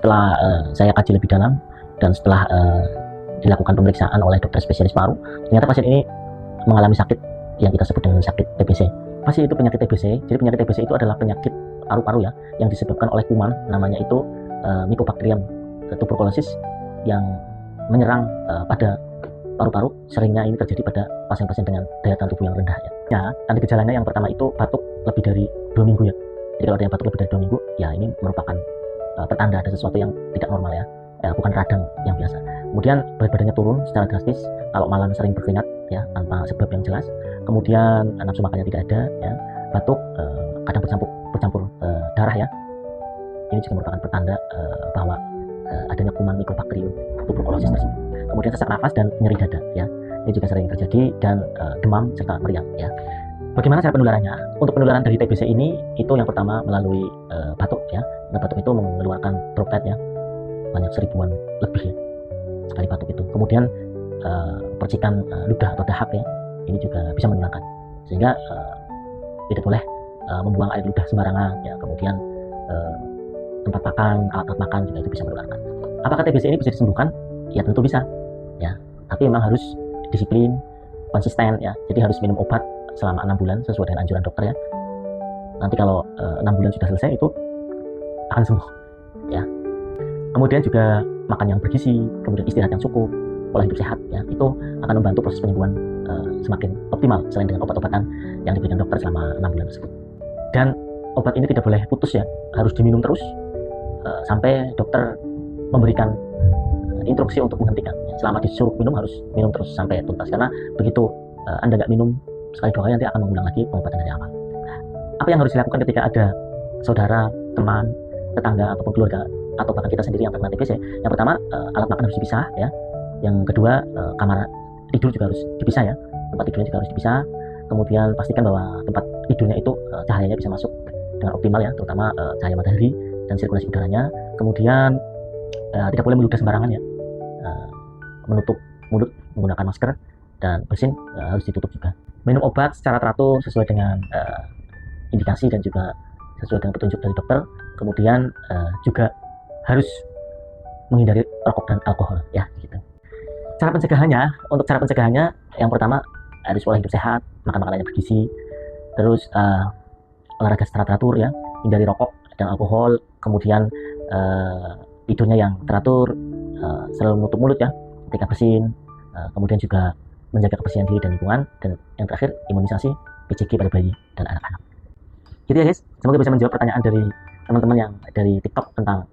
setelah saya kaji lebih dalam dan setelah dilakukan pemeriksaan oleh dokter spesialis paru, ternyata pasien ini mengalami sakit yang kita sebut dengan sakit TBC. Pasien itu penyakit TBC, jadi penyakit TBC itu adalah penyakit paru-paru ya, yang disebabkan oleh kuman, namanya itu Mycobacterium tuberculosis, yang menyerang pada paru-paru. Seringnya ini terjadi pada pasien-pasien dengan daya tahan tubuh yang rendah ya. Ya, tanda gejalanya yang pertama itu batuk lebih dari 2 minggu ya. Jadi kalau ada yang batuk lebih dari 2 minggu, ya ini merupakan pertanda ada sesuatu yang tidak normal ya, bukan radang yang biasa. Kemudian berat badannya turun secara drastis, kalau malam sering berkeringat ya tanpa sebab yang jelas. Kemudian nafsu makannya tidak ada ya, batuk kadang bercampur darah ya. Ini juga merupakan pertanda bahwa adanya kuman Mycobacterium tuberculosis tersebut. Kemudian sesak nafas dan nyeri dada ya, ini juga sering terjadi, dan demam serta meriang ya. Bagaimana cara penularannya? Untuk penularan dari TBC ini, itu yang pertama melalui batuk ya. Nah, batuk itu mengeluarkan droplet ya, banyak seribuan lebih ya sekali batuk itu. Kemudian percikan ludah atau dahak ya, ini juga bisa menularkan, sehingga tidak boleh membuang air ludah sembarangan ya. Kemudian tempat makan, alat makan juga itu bisa menularkan. Apakah TBC ini bisa disembuhkan? Ya tentu bisa ya, tapi memang harus disiplin, konsisten ya. Jadi harus minum obat selama 6 bulan sesuai dengan anjuran dokter ya. Nanti kalau 6 bulan sudah selesai, itu akan sembuh ya. Kemudian juga makan yang bergizi, kemudian istirahat yang cukup, pola hidup sehat ya, itu akan membantu proses penyembuhan semakin optimal, selain dengan obat-obatan yang diberikan dokter selama 6 bulan tersebut. Dan obat ini tidak boleh putus ya, harus diminum terus sampai dokter memberikan instruksi untuk menghentikan. Selama disuruh minum, harus minum terus sampai tuntas, karena begitu Anda nggak minum sekali 2 kali, nanti akan mengulang lagi pengobatan dari awal. Apa yang harus dilakukan ketika ada saudara, teman, tetangga, ataupun keluarga, atau bahkan kita sendiri yang terkena TBC? Yang pertama, alat makan harus dipisah ya. Yang kedua, kamar tidur juga harus dipisah ya, tempat tidurnya juga harus dipisah. Kemudian pastikan bahwa tempat tidurnya itu cahayanya bisa masuk dengan optimal ya, terutama cahaya matahari dan sirkulasi udaranya. Kemudian tidak boleh meludah sembarangan ya, menutup mulut menggunakan masker, dan bersin harus ditutup juga. Minum obat secara teratur sesuai dengan indikasi dan juga sesuai dengan petunjuk dari dokter. Kemudian juga harus menghindari rokok dan alkohol ya gitu. Cara pencegahannya, untuk cara pencegahannya, yang pertama harus pola hidup sehat, makan makanan yang bergizi, terus olahraga secara teratur ya, hindari rokok dan alkohol. Kemudian tidurnya yang teratur, selalu menutup mulut ya ketika bersin. Kemudian juga menjaga kebersihan diri dan lingkungan, dan yang terakhir imunisasi BCG pada bayi dan anak-anak. Gitu ya guys, semoga bisa menjawab pertanyaan dari teman-teman yang dari TikTok tentang